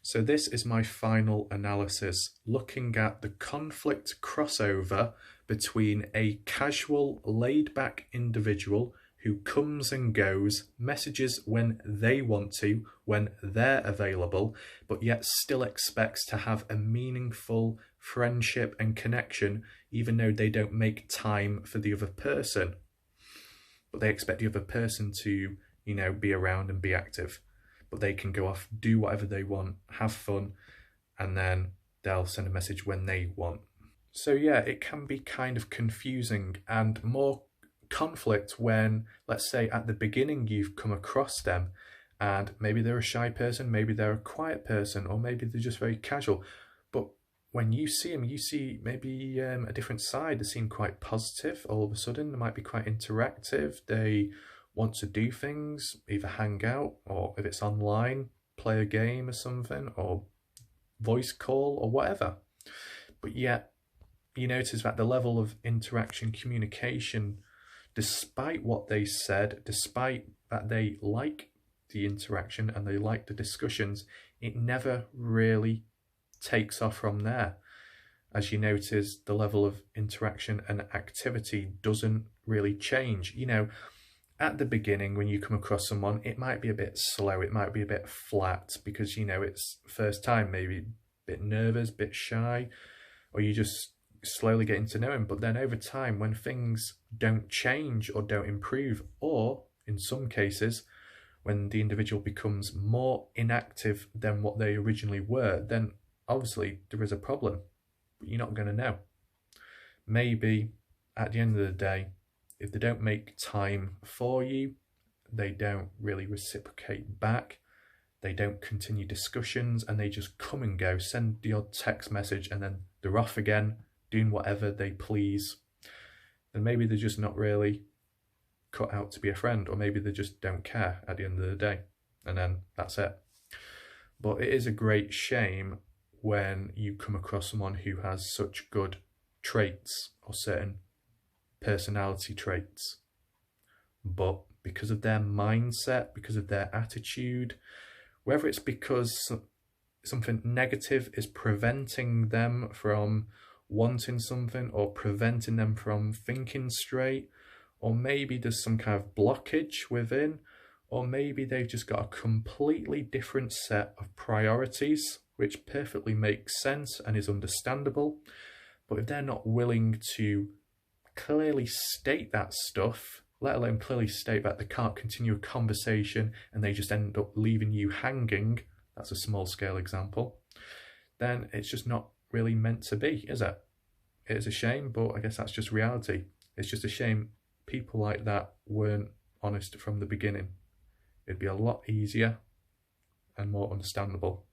So this is my final analysis, looking at the conflict crossover between a casual, laid-back individual who comes and goes, messages when they want to, when they're available, but yet still expects to have a meaningful friendship and connection, even though they don't make time for the other person. But they expect the other person to, be around and be active. But they can go off, do whatever they want, have fun, and then they'll send a message when they want. So yeah, it can be kind of confusing and more conflict when, let's say at the beginning you've come across them and maybe they're a shy person, maybe they're a quiet person, or maybe they're just very casual. But when you see them, you see maybe a different side. They seem quite positive all of a sudden. They might be quite interactive. They want to do things, either hang out, or if it's online, play a game or something, or voice call or whatever. But yet you notice that the level of interaction, communication, despite what they said, despite that they like the interaction and they like the discussions, it never really takes off from there. As you notice, the level of interaction and activity doesn't really change. At the beginning, when you come across someone, it might be a bit slow, it might be a bit flat because, it's first time, maybe a bit nervous, a bit shy, or you just slowly getting to know him. But then over time, when things don't change or don't improve, or in some cases, when the individual becomes more inactive than what they originally were, then obviously there is a problem, but you're not going to know. Maybe at the end of the day, if they don't make time for you, they don't really reciprocate back, they don't continue discussions, and they just come and go, send the odd text message, and then they're off again, doing whatever they please, then maybe they're just not really cut out to be a friend, or maybe they just don't care at the end of the day, and then that's it. But it is a great shame when you come across someone who has such good traits or certain personality traits, but because of their mindset, because of their attitude, whether it's because something negative is preventing them from wanting something or preventing them from thinking straight, or maybe there's some kind of blockage within, or maybe they've just got a completely different set of priorities, which perfectly makes sense and is understandable. But if they're not willing to clearly state that stuff, let alone clearly state that they can't continue a conversation and they just end up leaving you hanging, that's a small scale example, then it's just not really meant to be, is it? It is a shame, but I guess that's just reality. It's just a shame people like that weren't honest from the beginning. It'd be a lot easier and more understandable.